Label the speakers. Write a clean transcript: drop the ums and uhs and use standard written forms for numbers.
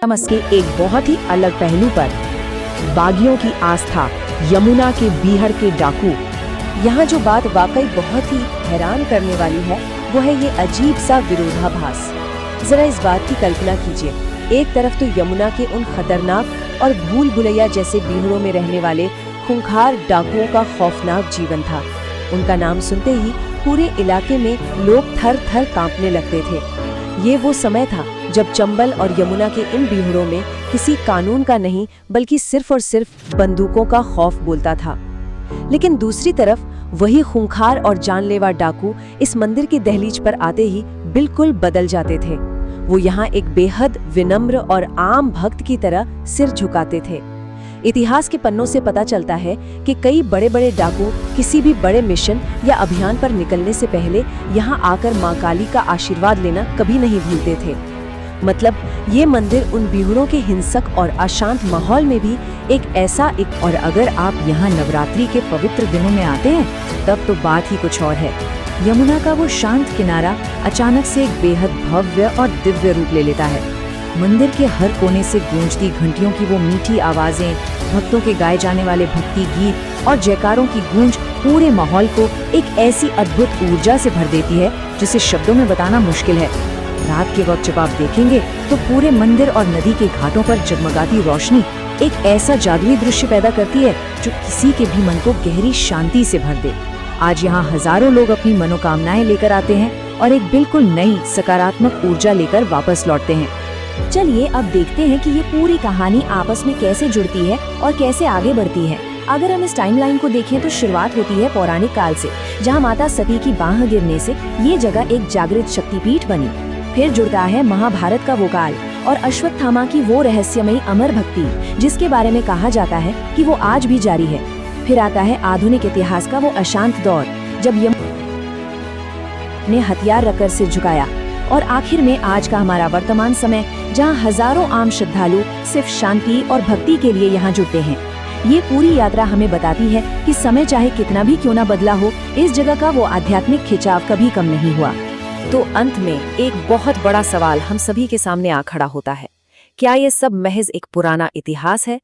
Speaker 1: नमस के एक बहुत ही अलग पहलू पर, बागियों की आस्था, यमुना के बीहड़ के डाकू। यहाँ जो बात वाकई बहुत ही हैरान करने वाली है वो है ये अजीब सा विरोधाभास। जरा इस बात की कल्पना कीजिए, एक तरफ तो यमुना के उन खतरनाक और भूल भुलैया जैसे बीहड़ों में रहने वाले खूंखार डाकुओं का खौफनाक जीवन था। उनका नाम सुनते ही पूरे इलाके में लोग थर थर कांपने लगते थे। ये वो समय था जब चंबल और यमुना के इन बीहड़ों में किसी कानून का नहीं बल्कि सिर्फ और सिर्फ बंदूकों का खौफ बोलता था। लेकिन दूसरी तरफ वही खूंखार और जानलेवा डाकू इस मंदिर की दहलीज पर आते ही बिल्कुल बदल जाते थे। वो यहाँ एक बेहद विनम्र और आम भक्त की तरह सिर झुकाते थे। इतिहास के पन्नों से पता चलता है कि कई बड़े बड़े डाकू किसी भी बड़े मिशन या अभियान पर निकलने से पहले यहाँ आकर मां काली का आशीर्वाद लेना कभी नहीं भूलते थे। मतलब ये मंदिर उन बीहड़ों के हिंसक और अशांत माहौल में भी और अगर आप यहाँ नवरात्रि के पवित्र दिनों में आते हैं तब तो बात ही कुछ और है। यमुना का वो शांत किनारा अचानक से एक बेहद भव्य और दिव्य रूप ले लेता है। मंदिर के हर कोने से गूंजती घंटियों की वो मीठी आवाजें, भक्तों के गाए जाने वाले भक्ति गीत और जयकारों की गूंज पूरे माहौल को एक ऐसी अद्भुत ऊर्जा से भर देती है जिसे शब्दों में बताना मुश्किल है। रात के वक्त जब आप देखेंगे तो पूरे मंदिर और नदी के घाटों पर जगमगाती रोशनी एक ऐसा जादुई दृश्य पैदा करती है जो किसी के भी मन को गहरी शांति से भर दे। आज यहाँ हजारों लोग अपनी मनोकामनाएं लेकर आते हैं और एक बिल्कुल नई सकारात्मक ऊर्जा लेकर वापस लौटते हैं।
Speaker 2: चलिए अब देखते हैं कि ये पूरी कहानी आपस में कैसे जुड़ती है और कैसे आगे बढ़ती है। अगर हम इस टाइमलाइन को देखें तो शुरुआत होती है पौराणिक काल से, जहाँ माता सती की बांह गिरने से ये जगह एक जागृत शक्तिपीठ बनी। फिर जुड़ता है महाभारत का वो काल और अश्वत्थामा की वो रहस्यमयी अमर भक्ति जिसके बारे में कहा जाता है कि वो आज भी जारी है। फिर आता है आधुनिक इतिहास का वो अशांत दौर जब यमुना ने हथियार रखकर सिर झुकाया, और आखिर में आज का हमारा वर्तमान समय जहां हजारों आम श्रद्धालु सिर्फ शांति और भक्ति के लिए यहां जुटे हैं। ये पूरी यात्रा हमें बताती है कि समय चाहे कितना भी क्यों ना बदला हो, इस जगह का वो आध्यात्मिक खिंचाव कभी कम नहीं हुआ।
Speaker 1: तो अंत में एक बहुत बड़ा सवाल हम सभी के सामने आ खड़ा होता है, क्या ये सब महज एक पुराना इतिहास है